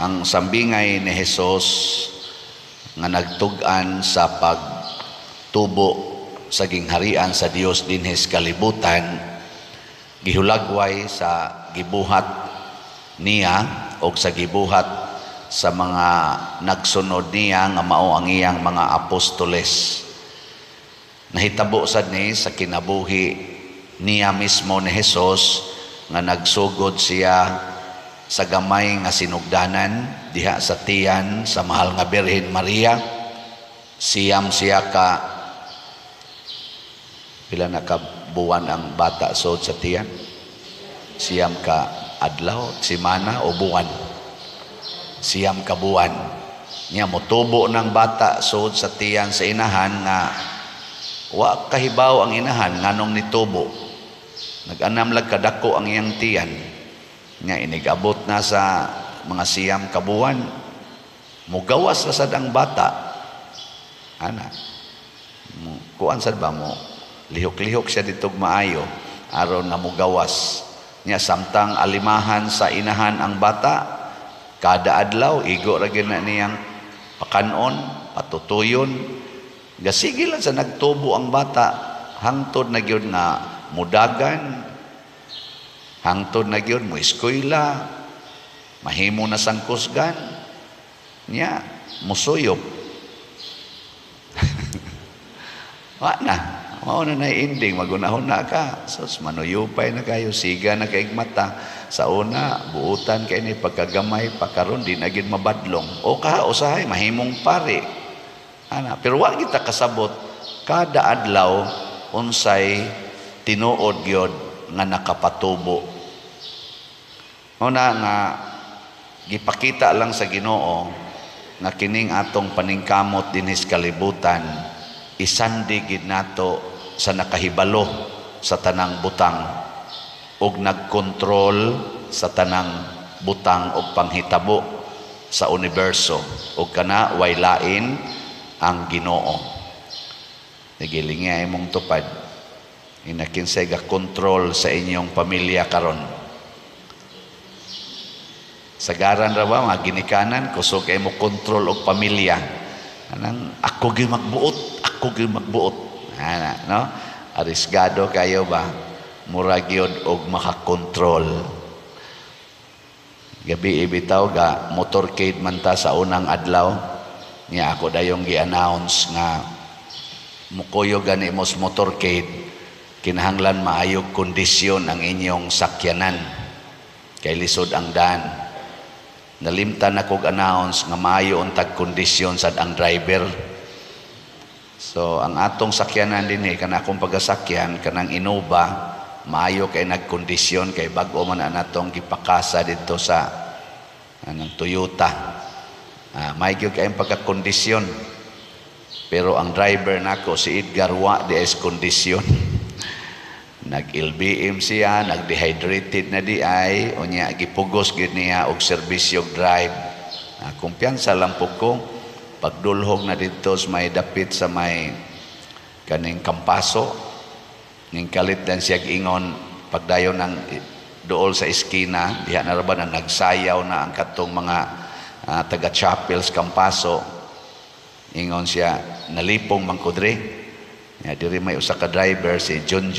ang sambingay ni Hesus nga nagtug-an sa pagtubo sa gingharian sa Dios dinhi sa kalibutan, gihulagway sa gibuhat niya o sa gibuhat sa mga nagsunod niya nga mao ang iyang mga apostoles. Nahitabo sad ni sa kinabuhi niya mismo ni Hesus nga nagsugod siya sa gamay nga sinugdanan diha sa tiyan sa mahal nga Birhen Maria. Siyam siya ka pila na ka buwan ang bata sud sa tiyan? Siyam ka adlaw, semana o buwan? Siyam ka buwan niya motubo ng bata sud sa tiyan sa inahan nga wa kahibaw ang inahan nganong nitubo. Nag-anam lag kadako ang iyang tiyan nga inigabot na sa mga siyam kabuan, mugawas na sad ang bata. Ana, kuan sad ba mo? Lihok-lihok siya ditog maayo aron nga mugawas. Nya samtang alimahan sa inahan ang bata, kada adlaw igo ra gyud na niyang pakanon, patutuyon. Gasige lang sa nagtubo ang bata hangtod na gyud nga mudagan, hangtod na gyud mo eskwela, mahimo na sang kusgan niya musuyop. Wa na mao na ending, magunahon na ka sus manuyupay na kayo, siga na kay mata sa una buutan kay ni pagkagamay pakaron di na gyud mabadlong o ka usahay mahimong pare ana. Pero wa kita kasabot kada adlaw unsay tinuod gyud nga nakapatubo. Una nga gipakita lang sa Ginoo nga kining atong paningkamot dinhi sa kalibutan isandi gid nato sa nakahibalo sa tanang butang ug nagkontrol sa tanang butang ug panghitabo sa universo ug kana way lain ang Ginoo. Nagilinga imong tupad inakinsay ga control sa inyong pamilya karon. Sagaran ra ba mga ginikanan kusog kay mo kontrol og pamilya. Anang ako gyud magbuot. Ana, no? Arisgado kayo ba? Mura gyud og makakontrol. Gabi ibitaw ga motorcade man ta sa unang adlaw. Niya ako dayong gi-announce nga mukuyo gani mo sa motorcade, kinahanglan maayog kondisyon ang inyong sakyanan kay lisod ang daan. Nalimtan ako announce nga maayo untag kondisyon sad ang driver. So ang atong sakyanan dinhi kana akong pagasakyan kanang Innova maayo kay nagkondisyon kay bag-o man anatong gipakasa dito sa anang Toyota. May gyud kay pagkakondisyon. Pero ang driver nako si Edgar wa di is kondisyon. Nag-LBM siya, nag-dehydrated na di ay, o niya, gipugos gid niya og servisyo drive. Kumpiyansa lang po ko, pagdulhog na dito may dapit sa may kaning kampaso, ning kalit dan siya ingon, pagdayon ng dool sa iskina, diha na raban na nagsayaw na ang katong mga taga-chapels kampaso, ingon siya, nalipong mangkudre. Diri may usa ka driver, si John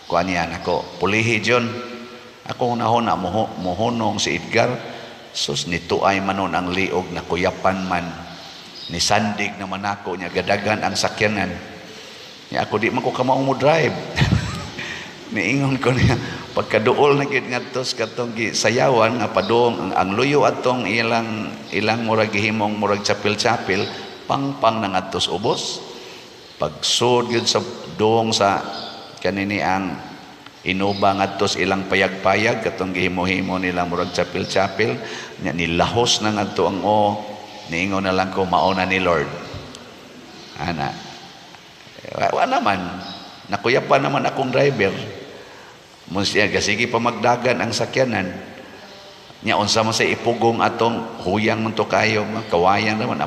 kuan niya nako pulihi John ako unahon na muhunong si Edgar sus nituay manon ang liog na kuyapan man ni sandig naman ako niya gadagan ang sakyanan niya ako di man ko kamao mo drive. Niingon ko niya pagkaduol na gid ngadto sa katong sayawan nga padong ang luyo atong ilang murag gihimong murag chapel pang na ngadto sa ubos pagsud yun sa doong sa kanini ang Innova ngadto sa ilang payag-payag katong gihimo-himo nila murag chapel nya nilahos na ngadto ang niingon na lang ko mauna ni Lord ana wa naman nakuyapan naman akong driver mo siya sige pa magdagan ang sakyanan nya unsa man sa ipugong atong huyang man to kayo kawayan naman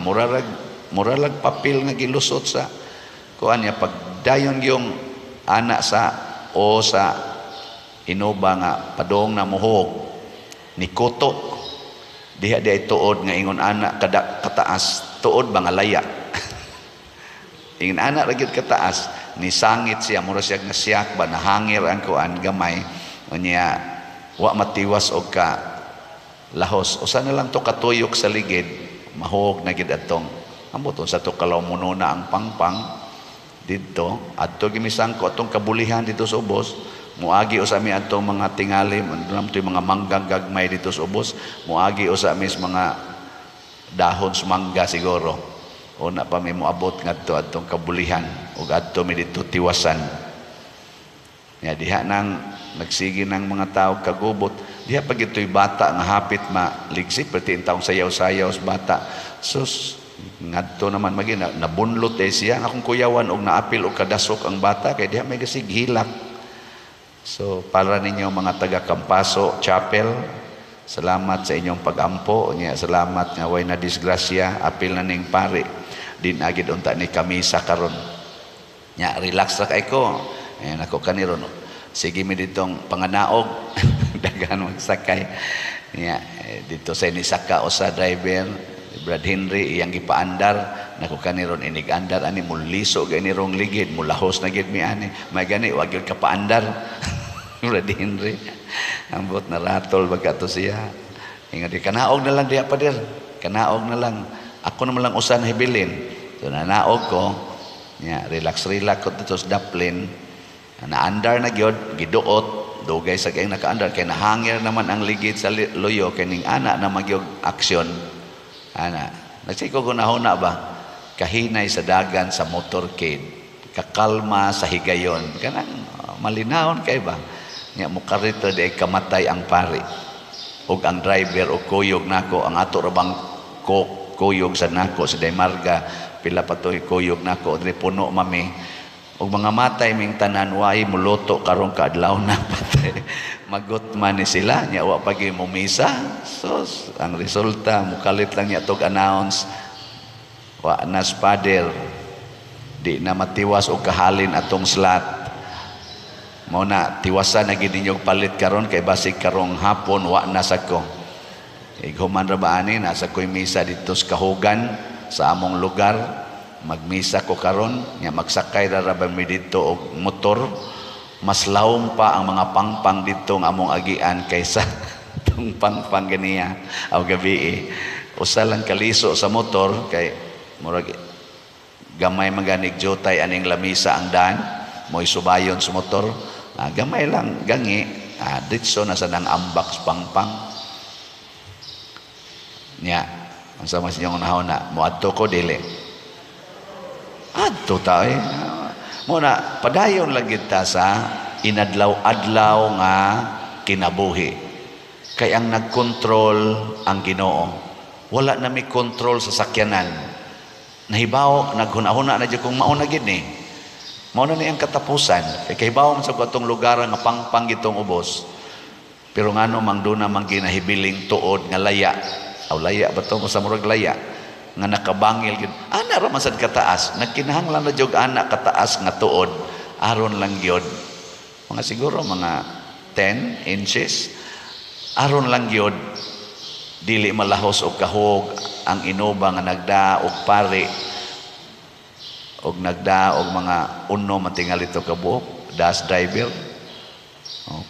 muralag papel nga gilusot sa kuan niya pagdayon yung anak sa Innova nga padong na muhog ni Koto Diha di ay tuod nga ingon ana kada kataas, tuod ba nga laya. Ingon ana ra gyud kataas, ni sangit siya mura siya nga siyak ba nahangir ang kuan gamay unya wa matiwas og ka lahos. Usa na lang to katuyok sa ligid, mahog na gid atong amot sa to kalaw muno na ang pangpang didto adto gimisangko atong kabulihan dito sa ubos. Muagi usami atong mga tingali, manam to mga manggang gagmay dito sa ubos. Muagi usami mga dahon sa mangga siguro. O na pa may moabot ngadto atong kabulihan ug adto mi dito tiwasan. Ya diha nang nagsige ng mga tao kagubot. Diha pag ito'y bata nga hapit maligsik pati taong sayaw-sayaw sa bata. Sus ngadto naman magi nabunlot siya akong kuyawan og naapil og kadasok ang bata kay diha may gasig hilak. So para ninyo mga taga Campaso Chapel, salamat sa inyong pag-ampo niya, salamat nga way na disgrasya apil na ning pare din agid unta ni kamisa karon nya relax ra kay ko ako kaniron sige mi ditong panganaog daghan magsakay nya dito sa ni saka usa driver Brad Henry iyang gipaandar nako kaniron inig andar ani muliso gani rong ligid mulahos na gid mi ani may gani wa gyud ka paandar Brad Henry ambot na ratol baga to siya ingon di kanaog na lang diha pader kanaog na lang ako naman lang usan hibilin so nanaog ko nya relax ko dito sa daplin naandar na gyud giduot dugay sa kay nakaandar kay nahangir naman ang ligid sa loyo kay ning ana na magyog aksyon ana nagsiko ko nahuna ba kahinay sa dagan sa motorcade kakalma sa higayon kanang malinawon kay ba nya mukarito di kamatay ang pari ug ang driver o kuyog nako ang ato rabang kuyog sa nako sa Daymarga pila pa toy kuyog nako dre puno mami ug mga matay ming tanan way muluto karon kaadlaw na patay magot man ni sila nya wa pagi mo misa sos ang resulta mukalit lang nya tog announce wa nas pader di na matiwas og kahalin atong slot mo na tiwasan na gid ninyong palit karon kay basig karong hapon wa na sako ighuman ra ba ani nasa koy misa dito sa Kahugan sa among lugar magmisa ko karon nya magsakay ra ba mi dito og motor mas lawom pa ang mga pangpang dito ng among agian kaysa tong pangpang ganiya aw gabi usa lang kaliso sa motor kay murag gamay maganig jotay aning lamisa ang daan mo'y subayon sa motor gamay lang gangi ditso na sa nang ambak pangpang nya ang sama sa inyong nahon na muadto ko dili adto ta muna padayon lang kita sa inadlaw-adlaw nga kinabuhi kay ang nagkontrol ang Ginoo wala na may kontrol sa sakyanan nahibaw naghuna-huna na jud kung mao na gid ni mao na ni ang katapusan kay kahibaw man sa katong lugar nga pangpang gitong ubos pero ngano mang duna mang ginahibiling tuod nga laya aw laya ba to sa murag laya nga nakabangil gid ana ra man sad kataas nagkinahanglan na jog ana kataas nga tuod aron lang gyud mga siguro mga 10 inches aron lang gyud dili malahos og kahog ang inuba nga nagda og pare og nagda og mga uno matingal ito kabuok das driver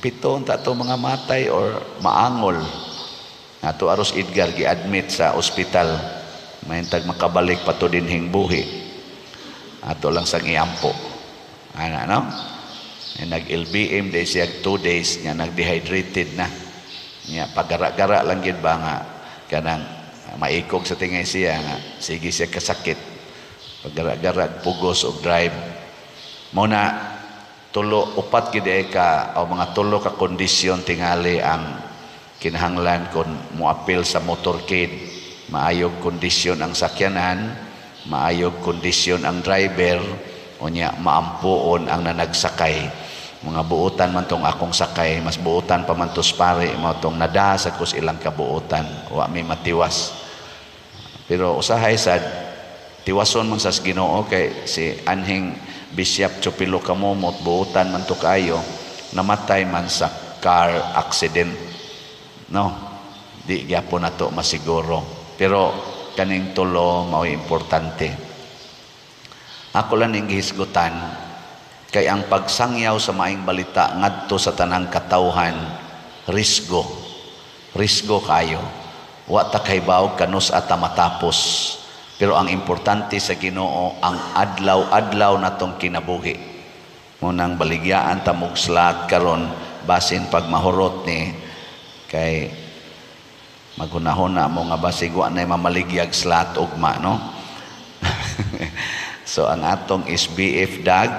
pito unta to mga matay or maangol ato aros Edgar gi-admit sa ospital mahintag makabalik pa to dinhing buhi ato lang sang iampo ana no nag-LBM day siya 2 days nga nag-dehydrated na nya pagara-gara lang gid ba nga kanang maikog sa tingay siya nga sige siya kasakit pagara-gara pugos og drive mo na upat gid ka o mga tulo ka kondisyon tingali ang kinahanglan kon moapil sa motorcade maayog kondisyon ang sakyanan maayog kondisyon ang driver unya maampuon ang nanagsakay mga buutan man tong akong sakay mas buutan pa man tos pare mao tong nada sa kus ilang kabuutan wa may matiwas pero usahay sad tiwason man sa Ginoo kay si anhing Bishop Chupilo Kamomot buutan man to kayo namatay man sa car accident no di gyapon nato masiguro. Pero kaning tulo mao importante. Ako lang ning gihisgutan kay ang pagsangyaw sa maayong balita ngadto sa tanang katawhan risgo. Risgo kayo. Wa ta kaybaw kanus ata matapos. Pero ang importante sa Ginoo ang adlaw-adlaw natong kinabuhi. Munang baligyaan ta mog slat karon basin pag mahurot ni kay maghunahuna mo nga basig wa nay mamaligyag slat ugma, no? So ang atong SBF dag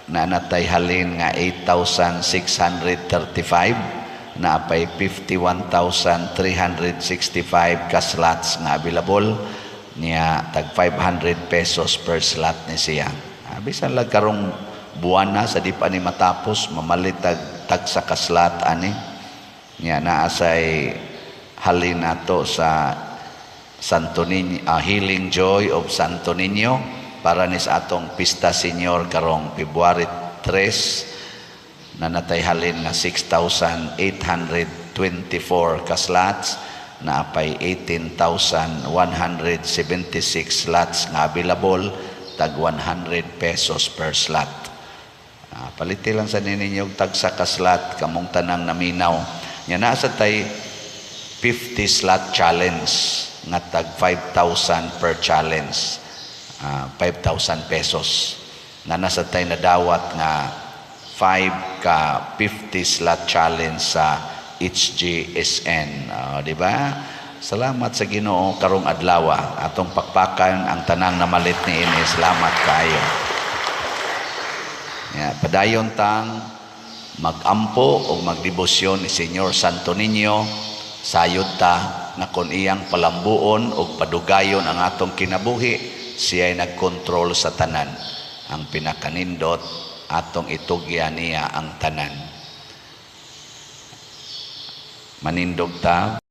na natay halin nga 8,635 na pay 51,365 ka slots nga available niya tag 500 pesos per slot ni siya. Bisan lang karong buwan na sa di pa ni matapos mamalit tag sa ka slot ani niya naasay halin nato sa Santo Niño, Healing Joy of Santo Niño para ni sa atong Pista Senior karong February 3 na natay halin nga 6,824 ka slots na apay 18,176 slots nga available tag 100 pesos per slot. Paliti lang sa ninyo tag sa ka slot kamong tanang naminaw. Nya naa sa tay 50 slot challenge nga tag 5,000 per challenge. 5,000 pesos. Na nasa tay nadawat nga 5 ka 50 slot challenge sa HGSN. Di ba? Salamat sa Ginoo karong adlaw atong pakpakan ang tanang namalit ni ini. Salamat kayo. Padayon tang magampo o magdebosyon ni Senyor Santo Niño sayod ta na kon iyang palambuon o padugayon ang atong kinabuhi siya ay nagkontrol sa tanan. Ang pinakanindot atong itugyan niya ang tanan. Manindog ta